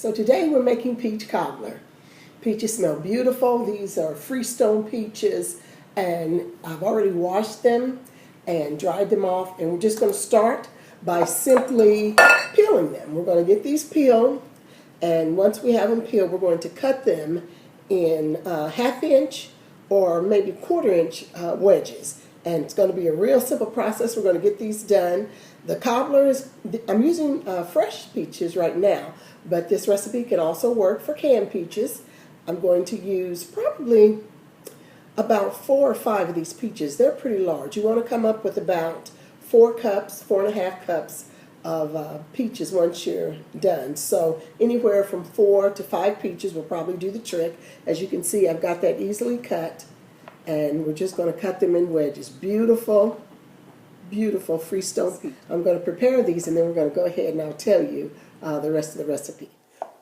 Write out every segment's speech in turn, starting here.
So today we're making peach cobbler. Peaches smell beautiful. These are Freestone peaches, and I've already washed them and dried them off, and we're just going to start by simply peeling them. We're going to get these peeled, and once we have them peeled, we're going to cut them in 1/2 inch or maybe 1/4 inch wedges. And it's going to be a real simple process. We're going to get these done. The cobbler is, I'm using fresh peaches right now, but this recipe can also work for canned peaches. I'm going to use probably about 4 or 5 of these peaches. They're pretty large. You want to come up with about 4 cups, 4.5 cups of peaches once you're done. So anywhere from 4 to 5 peaches will probably do the trick. As you can see, I've got that easily cut, and we're just going to cut them in wedges. Beautiful, beautiful Freestone peach. I'm going to prepare these, and then we're going to go ahead and I'll tell you the rest of the recipe.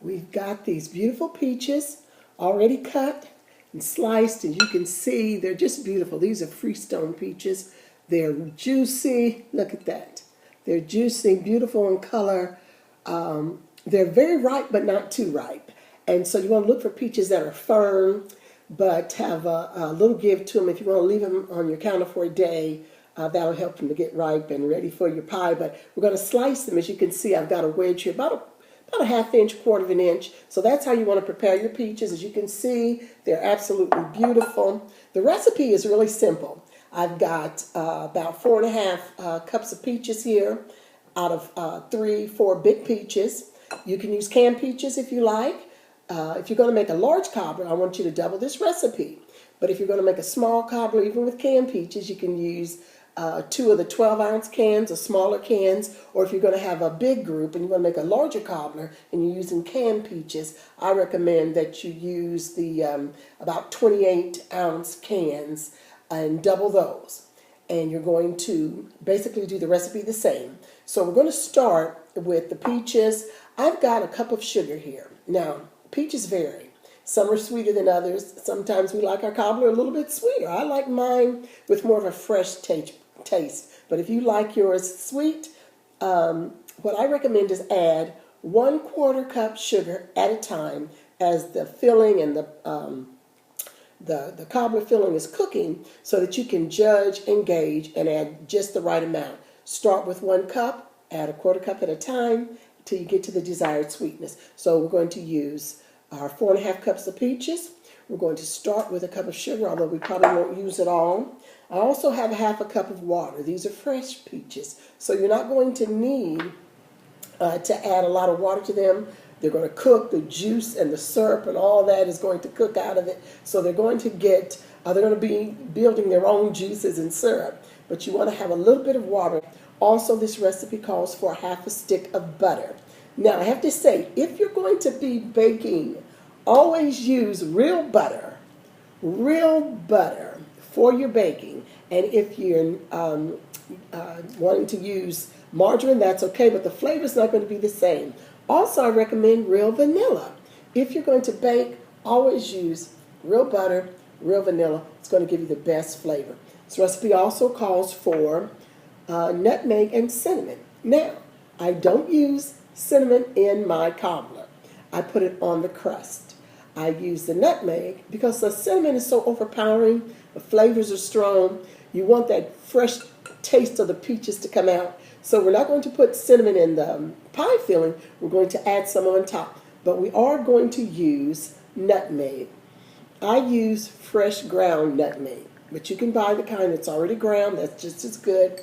We've got these beautiful peaches already cut and sliced, and you can see they're just beautiful. These are Freestone peaches. They're juicy. Look at that. They're juicy, beautiful in color. They're very ripe, but not too ripe. And so you want to look for peaches that are firm, but have a little give to them. If you want to leave them on your counter for a day, that'll help them to get ripe and ready for your pie. But we're going to slice them. As you can see, I've got a wedge here, about a 1/2 inch, 1/4 of an inch. So that's how you want to prepare your peaches. As you can see, they're absolutely beautiful. The recipe is really simple. I've got about 4.5 cups of peaches here out of 3, 4 big peaches. You can use canned peaches if you like. If you're going to make a large cobbler, I want you to double this recipe. But if you're going to make a small cobbler, even with canned peaches, you can use 2 of the 12-ounce cans or smaller cans. Or if you're going to have a big group and you want to make a larger cobbler and you're using canned peaches, I recommend that you use the about 28-ounce cans and double those. And you're going to basically do the recipe the same. So we're going to start with the peaches. I've got a cup of sugar here. Now, peaches vary. Some are sweeter than others. Sometimes we like our cobbler a little bit sweeter. I like mine with more of a fresh taste. But if you like yours sweet, what I recommend is add 1/4 cup sugar at a time as the filling and the cobbler filling is cooking, so that you can judge and gauge and add just the right amount. Start with 1 cup, add 1/4 cup at a time until you get to the desired sweetness. So we're going to use our 4.5 cups of peaches. We're going to start with a cup of sugar, although we probably won't use it all. I also have 1/2 cup of water. These are fresh peaches, so you're not going to need to add a lot of water to them. They're going to cook. The juice and the syrup and all that is going to cook out of it. So they're going to be building their own juices and syrup. But you want to have a little bit of water. Also, this recipe calls for 1/2 stick of butter. Now, I have to say, if you're going to be baking, always use real butter for your baking. And if you're wanting to use margarine, that's okay, but the flavor's not going to be the same. Also, I recommend real vanilla. If you're going to bake, always use real butter, real vanilla. It's going to give you the best flavor. This recipe also calls for nutmeg and cinnamon. Now, I don't use cinnamon in my cobbler. I put it on the crust. I use the nutmeg because the cinnamon is so overpowering. The flavors are strong. You want that fresh taste of the peaches to come out. So we're not going to put cinnamon in the pie filling. We're going to add some on top. But we are going to use nutmeg. I use fresh ground nutmeg. But you can buy the kind that's already ground. That's just as good.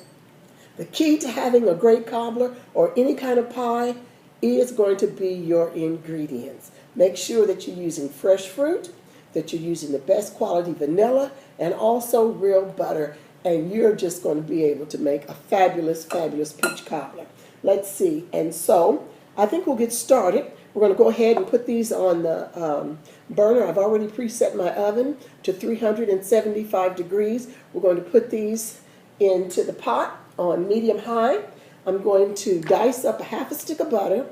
The key to having a great cobbler or any kind of pie is going to be your ingredients. Make sure that you're using fresh fruit, that you're using the best quality vanilla, and also real butter. And you're just going to be able to make a fabulous, fabulous peach cobbler. Let's see. And so I think we'll get started. We're going to go ahead and put these on the burner. I've already preset my oven to 375 degrees. We're going to put these into the pot on medium-high. I'm going to dice up 1/2 stick of butter.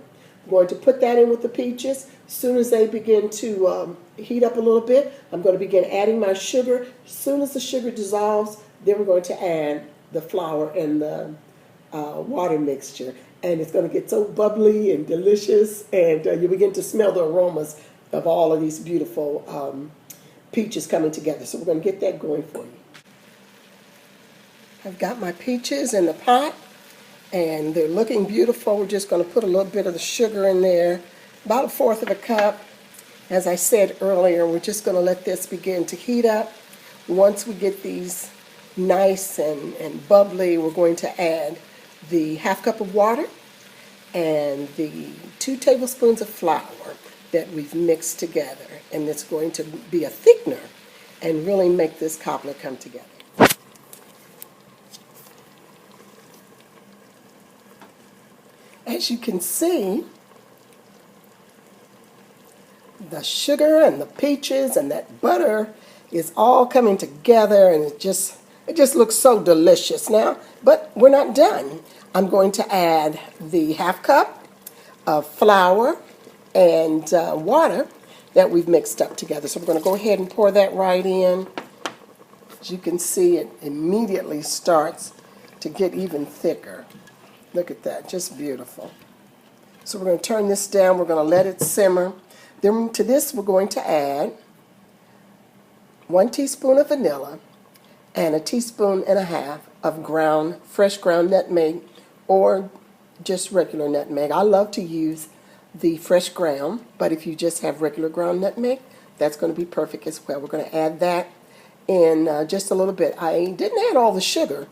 I'm going to put that in with the peaches. As soon as they begin to heat up a little bit, I'm going to begin adding my sugar. As soon as the sugar dissolves, then we're going to add the flour and the water mixture. And it's going to get so bubbly and delicious, and you begin to smell the aromas of all of these beautiful peaches coming together. So we're going to get that going for you. I've got my peaches in the pot, and they're looking beautiful. We're just going to put a little bit of the sugar in there, about 1/4 of a cup. As I said earlier, we're just going to let this begin to heat up. Once we get these nice and bubbly, we're going to add the 1/2 cup of water and the 2 tablespoons of flour that we've mixed together. And it's going to be a thickener and really make this cobbler come together. As you can see, the sugar and the peaches and that butter is all coming together, and it just looks so delicious now. But we're not done. I'm going to add the 1/2 cup of flour and water that we've mixed up together. So we're going to go ahead and pour that right in. As you can see, it immediately starts to get even thicker. Look at that, just beautiful. So we're going to turn this down. We're going to let it simmer. Then to this, we're going to add 1 teaspoon of vanilla and 1.5 teaspoons of fresh ground nutmeg, or just regular nutmeg. I love to use the fresh ground, but if you just have regular ground nutmeg, that's going to be perfect as well. We're going to add that in just a little bit. I didn't add all the sugar.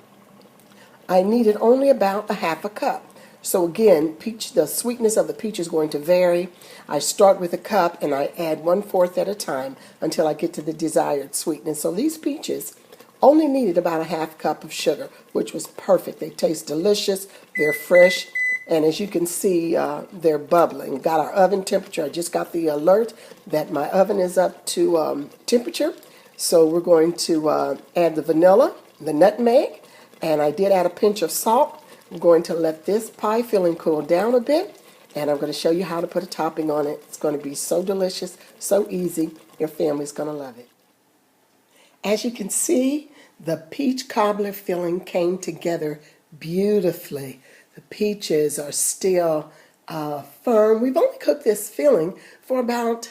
I needed only about 1/2 cup. So again, the sweetness of the peach is going to vary. I start with a cup and I add 1/4 at a time until I get to the desired sweetness. So these peaches only needed about 1/2 cup of sugar, which was perfect. They taste delicious, they're fresh, and as you can see, they're bubbling. Got our oven temperature. I just got the alert that my oven is up to temperature. So we're going to add the vanilla, the nutmeg, and I did add a pinch of salt. I'm going to let this pie filling cool down a bit, and I'm going to show you how to put a topping on it. It's going to be so delicious, so easy. Your family's going to love it. As you can see, the peach cobbler filling came together beautifully. The peaches are still firm. We've only cooked this filling for about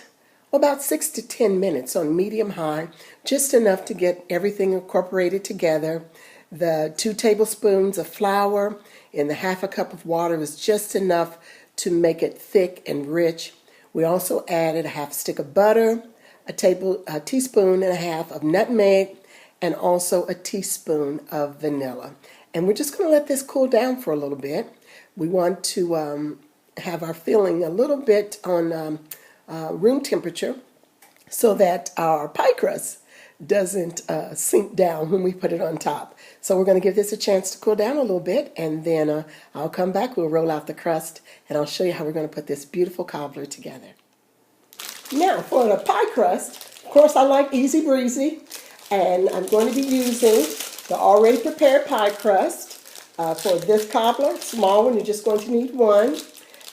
6 to 10 minutes on medium-high, just enough to get everything incorporated together. The 2 tablespoons of flour and the 1/2 cup of water was just enough to make it thick and rich. We also added a 1/2 stick of butter, a 1.5 teaspoons of nutmeg, and also a teaspoon of vanilla. And we're just going to let this cool down for a little bit. We want to have our filling a little bit on room temperature so that our pie crust doesn't sink down when we put it on top. So we're going to give this a chance to cool down a little bit, and then I'll come back, we'll roll out the crust, and I'll show you how we're going to put this beautiful cobbler together. Now for the pie crust, of course I like easy breezy, and I'm going to be using the already prepared pie crust for this cobbler. Small one, you're just going to need one,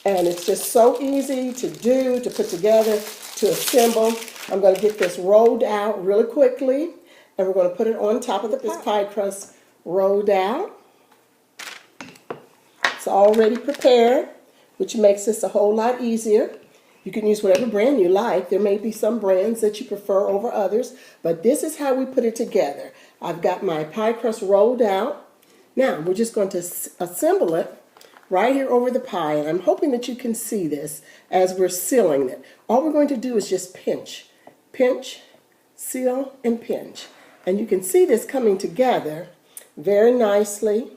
and it's just so easy to do, to put together, to assemble. I'm going to get this rolled out really quickly, and we're going to put it on top of this pie crust rolled out. It's already prepared, which makes this a whole lot easier. You can use whatever brand you like. There may be some brands that you prefer over others, but this is how we put it together. I've got my pie crust rolled out. Now, we're just going to assemble it right here over the pie, and I'm hoping that you can see this as we're sealing it. All we're going to do is just pinch, seal, and pinch. And you can see this coming together very nicely.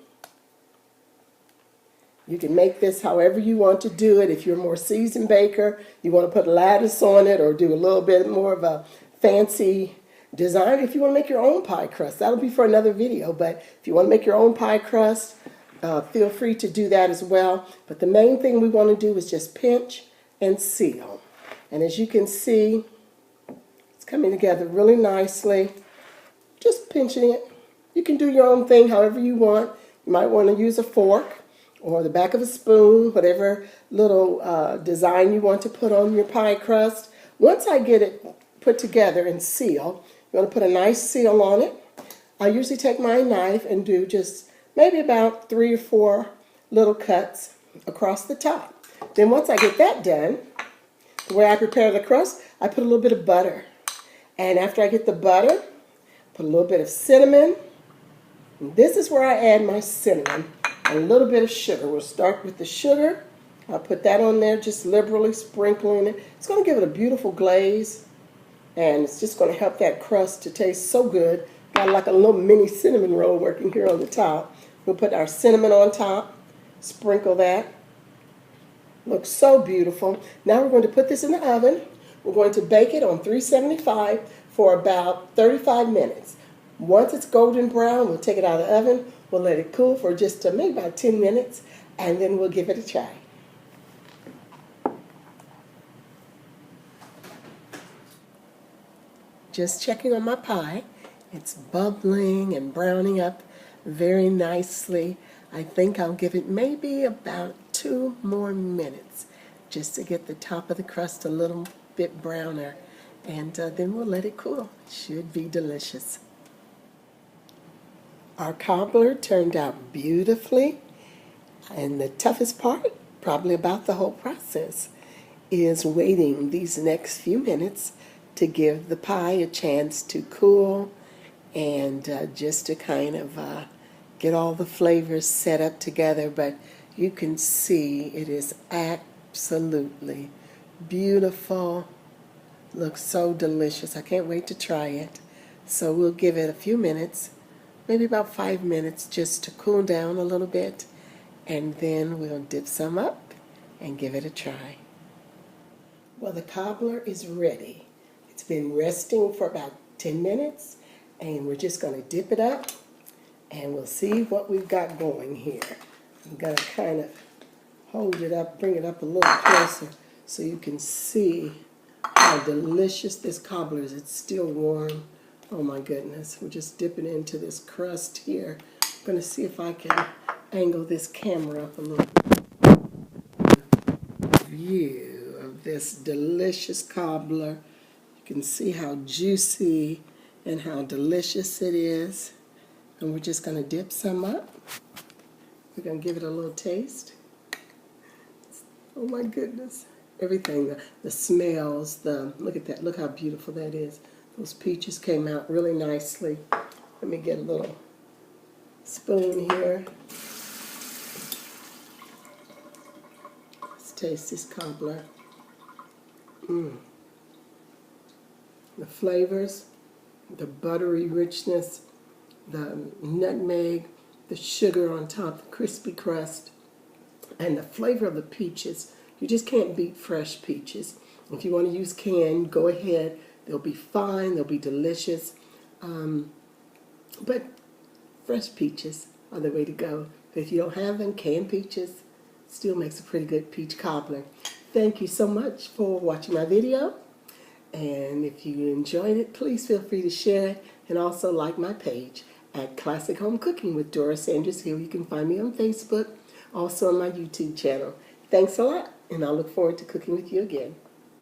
You can make this however you want to do it. If you're a more seasoned baker, you want to put lattice on it or do a little bit more of a fancy design. If you want to make your own pie crust, that'll be for another video. But if you want to make your own pie crust, feel free to do that as well. But the main thing we want to do is just pinch and seal. And as you can see, it's coming together really nicely. Just pinching it. You can do your own thing however you want. You might want to use a fork or the back of a spoon, whatever little design you want to put on your pie crust. Once I get it put together and seal, you want to put a nice seal on it. I usually take my knife and do just maybe about 3 or 4 little cuts across the top. Then once I get that done, the way I prepare the crust, I put a little bit of butter. And after I get the butter, put a little bit of cinnamon. And this is where I add my cinnamon. A little bit of sugar. We'll start with the sugar. I'll put that on there, just liberally sprinkling it. It's going to give it a beautiful glaze. And it's just going to help that crust to taste so good. Got like a little mini cinnamon roll working here on the top. We'll put our cinnamon on top. Sprinkle that. Looks so beautiful. Now we're going to put this in the oven. We're going to bake it on 375 for about 35 minutes. Once it's golden brown, we'll take it out of the oven. We'll let it cool for just maybe about 10 minutes, and then we'll give it a try. Just checking on my pie. It's bubbling and browning up very nicely. I think I'll give it maybe about 2 more minutes just to get the top of the crust a little bit browner, and then we'll let it cool. Should be delicious. Our cobbler turned out beautifully, and the toughest part, probably about the whole process, is waiting these next few minutes to give the pie a chance to cool and just to kind of get all the flavors set up together. But you can see it is absolutely beautiful. Looks so delicious. I can't wait to try it. So we'll give it a few minutes, maybe about 5 minutes, just to cool down a little bit, and then we'll dip some up and give it a try. Well, the cobbler is ready. It's been resting for about 10 minutes, and we're just going to dip it up, and we'll see what we've got going here. I'm going to kind of hold it up, bring it up a little closer so you can see how delicious this cobbler is. It's still warm. Oh my goodness. We're just dipping into this crust here. I'm going to see if I can angle this camera up a little bit. View of this delicious cobbler. You can see how juicy and how delicious it is. And we're just going to dip some up. We're going to give it a little taste. Oh my goodness. Everything, the smells, look at that. Look how beautiful that is. Those peaches came out really nicely. Let me get a little spoon here. Let's taste this cobbler. The flavors, the buttery richness, the nutmeg, the sugar on top, the crispy crust, and the flavor of the peaches. You just can't beat fresh peaches. If you want to use canned, go ahead. They'll be fine. They'll be delicious. But fresh peaches are the way to go. But if you don't have them, canned peaches still makes a pretty good peach cobbler. Thank you so much for watching my video. And if you enjoyed it, please feel free to share it, and also like my page at Classic Home Cooking with Dora Sanders Hill. You can find me on Facebook, also on my YouTube channel. Thanks a lot, and I look forward to cooking with you again.